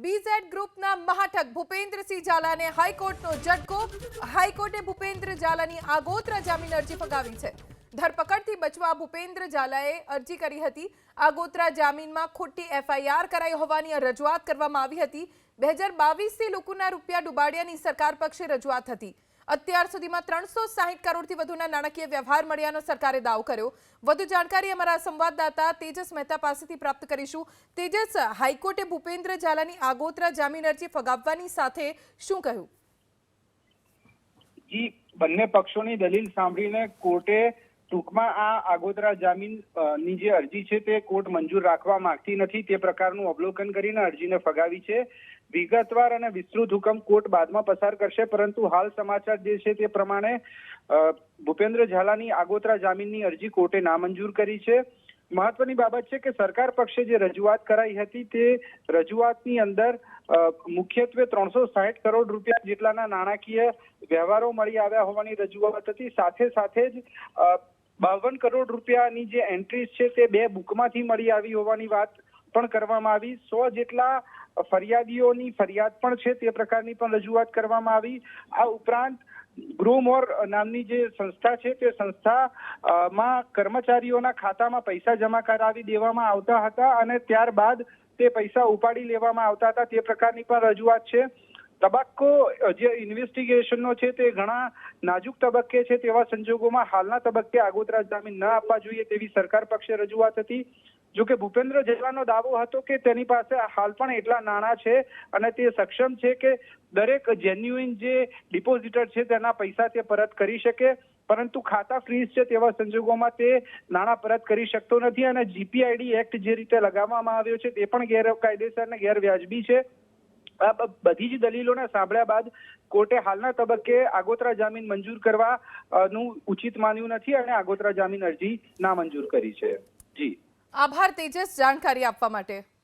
BZ ગ્રુપના મહાઠગ ભૂપેન્દ્રસિંહ ઝાલાને હાઈકોર્ટનો ઝટકો। હાઈકોર્ટે ભૂપેન્દ્ર ઝાલાની આગોતરા જામીન અરજી ફગાવી છે। ધરપકડથી બચવા ભૂપેન્દ્ર ઝાલાએ અરજી કરી હતી। આગોતરા જામીનમાં ખોટી એફઆઈઆર કરાઈ હોવાની રજૂઆત કરવામાં આવી હતી। 2022થી લોકોના રૂપિયા ડૂબાડ્યાની સરકાર પક્ષે રજૂઆત હતી। અત્યાર સુધીમાં 360 કરોડથી વધુના નાણાકીય વ્યવહાર મળ્યાનો સરકારે દાવો કર્યો। વધુ જાણકારી અમારા સંવાદદાતા તેજસ મહેતા પાસેથી પ્રાપ્ત કરીશું। તેજસ, હાઈકોર્ટે ભૂપેન્દ્ર ઝાલાની આગોતરા જામીન અરજી ફગાવવાની સાથે શું કહ્યું? જી, બંને પક્ષોની દલીલ સાંભળીને કોર્ટે ટૂંકમાં આ આગોતરા જામીનની જે અરજી છે તે કોર્ટ મંજૂર રાખવા માંગતી નથી તે પ્રકારનું અવલોકન કરીને અરજીને ફગાવી છે। વિગતવાર અને વિસ્તૃત હુકમ કોર્ટ બાદમાં પસાર કરશે, પરંતુ હાલ સમાચાર જે છે તે પ્રમાણે ભૂપેન્દ્ર ઝાલાની આગોતરા જામીનની અરજી કોર્ટે નામંજૂર કરી છે। મહત્વની બાબત છે કે સરકાર પક્ષે જે રજૂઆત કરાઈ હતી તે રજૂઆતની અંદર મુખ્યત્વે 360 કરોડ રૂપિયા જેટલાના નાણાકીય વ્યવહારો મળી આવ્યા હોવાની રજૂઆત હતી। સાથે સાથે જ 52 કરોડ રૂપિયાની જે એન્ટ્રીઝ છે તે બે બુકમાંથી મળી આવી હોવાની વાત પણ કરવામાં આવી। 100 જેટલા ફરિયાદીઓની ફરિયાદ પણ છે તે પ્રકારની પણ રજૂઆત કરવામાં આવી। આ ઉપરાંત ગ્રોમોર નામની જે સંસ્થા છે તે સંસ્થામાં કર્મચારીઓના ખાતામાં પૈસા જમા કરાવી દેવામાં આવતા હતા અને ત્યારબાદ તે પૈસા ઉપાડી લેવામાં આવતા હતા તે પ્રકારની પણ રજૂઆત છે। તબક્કો જે ઇન્વેસ્ટિગેશનનો છે તે ઘણા નાજુક તબક્કે છે, તેવા સંજોગોમાં હાલના તબક્કે આગોતરા જામીન ન આપવા જોઈએ તેવી સરકાર પક્ષે રજૂઆત હતી। જોકે ભૂપેન્દ્ર ઝાલાનો દાવો હતો કે તેની પાસે હાલ પણ એટલા નાણાં છે અને તે સક્ષમ છે કે દરેક જેન્યુઇન જે ડિપોઝિટર છે તેના પૈસા તે પરત કરી શકે, પરંતુ ખાતા ફ્રીઝ છે તેવા સંજોગોમાં તે નાણાં પરત કરી શકતો નથી અને જીપીઆઈડી એક્ટ જે રીતે લગાવવામાં આવ્યો છે તે પણ ગેરકાયદેસર અને ગેરવ્યાજબી છે। આ બધી જ દલીલોને સાંભળ્યા બાદ કોર્ટે હાલના તબક્કે આગોતરા જામીન મંજૂર કરવાનું ઉચિત માન્યું નથી અને આગોતરા જામીન અરજી નામંજૂર કરી છે। જી, આભાર તેજસ, જાણકારી આપવા માટે।